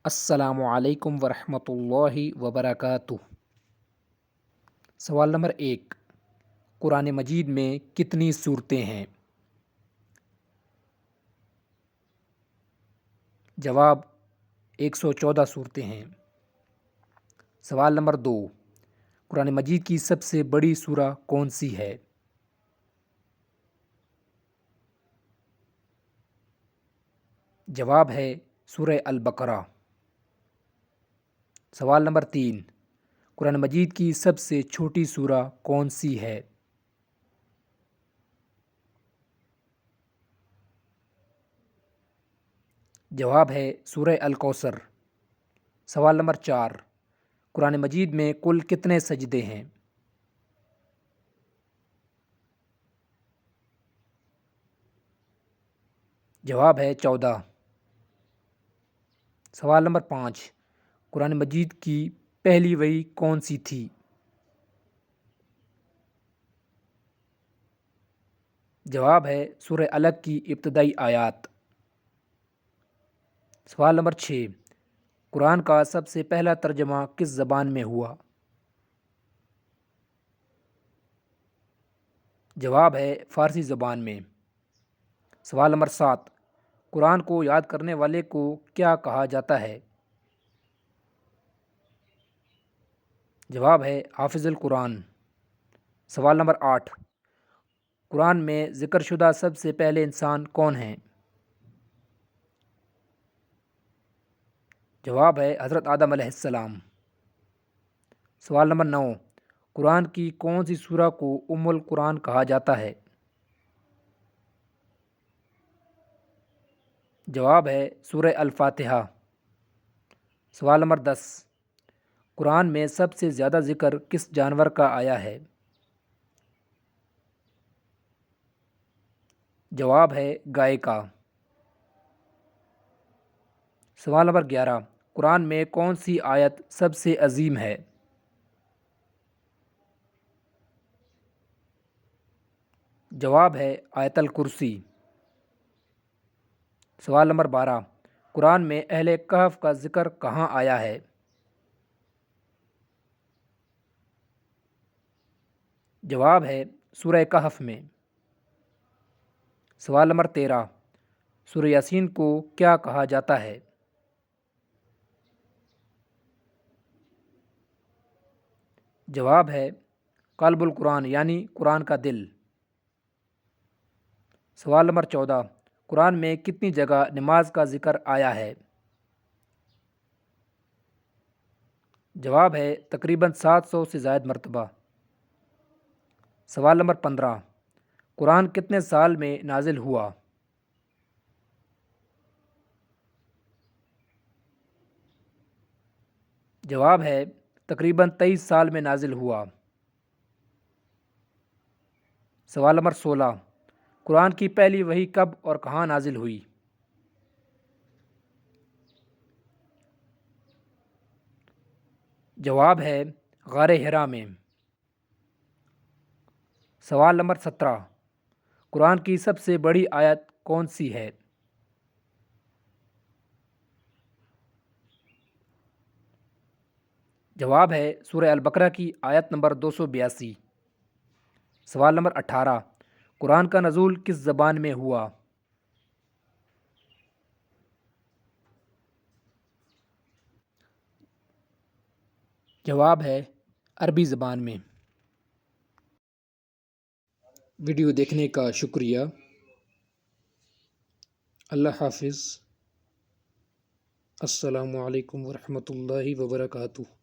السلام علیکم ورحمۃ اللہ وبرکاتہ۔ سوال نمبر 1، قرآن مجید میں کتنی صورتیں ہیں؟ جواب 114 صورتیں ہیں۔ سوال نمبر 2، قرآن مجید کی سب سے بڑی سورہ کون سی ہے؟ جواب ہے سورہ البقرہ۔ سوال نمبر 3، قرآن مجید کی سب سے چھوٹی سورہ کون سی ہے؟ جواب ہے سورہ الکوثر۔ سوال نمبر 4، قرآن مجید میں کل کتنے سجدے ہیں؟ جواب ہے 14۔ سوال نمبر 5، قرآن مجید کی پہلی وحی کون سی تھی؟ جواب ہے سورہ الگ کی ابتدائی آیات۔ سوال نمبر 6، قرآن کا سب سے پہلا ترجمہ کس زبان میں ہوا؟ جواب ہے فارسی زبان میں۔ سوال نمبر 7، قرآن کو یاد کرنے والے کو کیا کہا جاتا ہے؟ جواب ہے حافظ القرآن۔ سوال نمبر 8، قرآن میں ذکر شدہ سب سے پہلے انسان کون ہیں؟ جواب ہے حضرت آدم علیہ السلام۔ سوال نمبر 9، قرآن کی کون سی سورہ کو ام القرآن کہا جاتا ہے؟ جواب ہے سورہ الفاتحہ۔ سوال نمبر 10، قرآن میں سب سے زیادہ ذکر کس جانور کا آیا ہے؟ جواب ہے گائے کا۔ سوال نمبر 11، قرآن میں کون سی آیت سب سے عظیم ہے؟ جواب ہے آیت الکرسی۔ سوال نمبر 12، قرآن میں اہل کہف کا ذکر کہاں آیا ہے؟ جواب ہے سورہ کہف میں۔ سوال نمبر 13، سورہ یاسین کو کیا کہا جاتا ہے؟ جواب ہے قلب القرآن یعنی قرآن کا دل۔ سوال نمبر 14، قرآن میں کتنی جگہ نماز کا ذکر آیا ہے؟ جواب ہے تقریباً 700 سے زائد مرتبہ۔ سوال نمبر 15، قرآن کتنے سال میں نازل ہوا؟ جواب ہے تقریباً 23 سال میں نازل ہوا۔ سوال نمبر 16، قرآن کی پہلی وحی کب اور کہاں نازل ہوئی؟ جواب ہے غار حرا میں۔ سوال نمبر 17، قرآن کی سب سے بڑی آیت کون سی ہے؟ جواب ہے سورہ البقرہ کی آیت نمبر 282۔ سوال نمبر 18، قرآن کا نزول کس زبان میں ہوا؟ جواب ہے عربی زبان میں۔ ویڈیو دیکھنے کا شکریہ۔ اللہ حافظ۔ السلام علیکم ورحمۃ اللہ وبرکاتہ۔